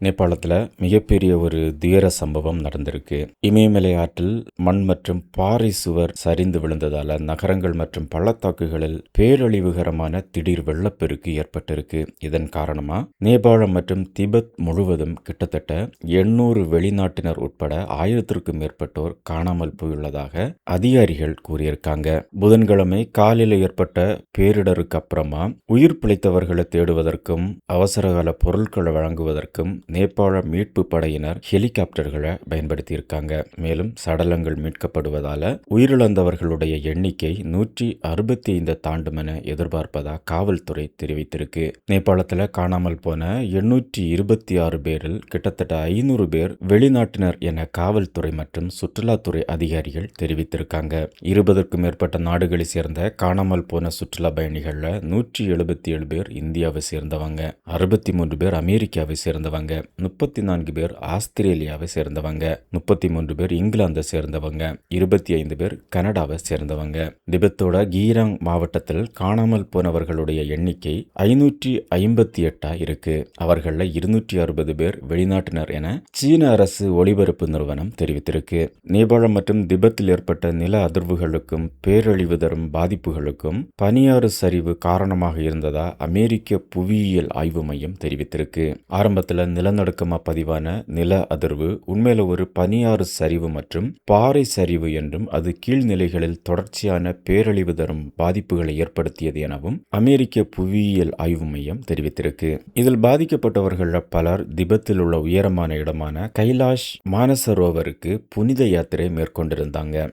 நேபாளத்தில் மிகப்பெரிய ஒரு துயர சம்பவம் நடந்திருக்கு. இமயமலை ஆற்றில் மண் மற்றும் பாறை சுவர் சரிந்து விழுந்ததால நகரங்கள் மற்றும் பள்ளத்தாக்குகளில் பேரழிவுகரமான திடீர் வெள்ளப்பெருக்கு ஏற்பட்டிருக்கு. இதன் காரணமா நேபாளம் மற்றும் திபெத் முழுவதும் கிட்டத்தட்ட 800 வெளிநாட்டினர் உட்பட 1000க்கும் மேற்பட்டோர் காணாமல் போயுள்ளதாக அதிகாரிகள் கூறியிருக்காங்க. புதன்கிழமை காலையில் ஏற்பட்ட பேரிடருக்கு அப்புறமா உயிர் பிழைத்தவர்களை தேடுவதற்கும் அவசரகால பொருட்களை வழங்குவதற்கும் நேபாள மீட்பு படையினர் ஹெலிகாப்டர்களை பயன்படுத்தியிருக்காங்க. மேலும் சடலங்கள் மீட்கப்படுவதால உயிரிழந்தவர்களுடைய எண்ணிக்கை 165 தாண்டும் என எதிர்பார்ப்பதா காவல்துறை தெரிவித்திருக்கு. நேபாளத்தில் காணாமல் போன 826 பேரில் கிட்டத்தட்ட 500 பேர் வெளிநாட்டினர் என காவல்துறை மற்றும் சுற்றுலாத்துறை அதிகாரிகள் தெரிவித்திருக்காங்க. 20க்கும் மேற்பட்ட நாடுகளை சேர்ந்த காணாமல் போன சுற்றுலா பயணிகள்ல 177 பேர் இந்தியாவை சேர்ந்தவங்க, 63 பேர் அமெரிக்காவை சேர்ந்தவங்க, 34 பேர் ஆஸ்திரேலியாவை சேர்ந்தவங்க, 33 பேர் இங்கிலாந்தை சேர்ந்தவங்க, 25 பேர் கனடாவை சேர்ந்தவங்க. திபெத்தோட கீராங் மாவட்டத்தில் காணாமல் போனவர்களுடைய எண்ணிக்கை 558 இருக்கு. அவர்கள 260 பேர் வெளிநாட்டினர் என சீன அரசு ஒளிபரப்பு நிறுவனம் தெரிவித்திருக்கு. நேபாளம் மற்றும் திபெத்தில் ஏற்பட்ட நில அதிர்வுகளுக்கும் பேரழிவு தரும் பாதிப்புகளுக்கும் பனியாறு சரிவு காரணமாக இருந்ததா அமெரிக்க புவியியல் ஆய்வு மையம் தெரிவித்திருக்கு. ஆரம்பத்தில் நிலநடுக்கமா பதிவான நில அதிர்வு உண்மையில ஒரு பனியாறு சரிவு மற்றும் பாறை சரிவு என்றும் அது கீழ்நிலைகளில் தொடர்ச்சியான பேரழிவு தரும் பாதிப்புகளை ஏற்படுத்தியது எனவும் அமெரிக்க புவியியல் ஆய்வு மையம் தெரிவித்திருக்கு. இதில் பாதிக்கப்பட்டவர்கள் பலர் திபெத்தில் உள்ள உயரமான இடமான கைலாஷ் மானசரோவருக்கு புனித யாத்திரை மேற்கொண்டிருந்தாங்க.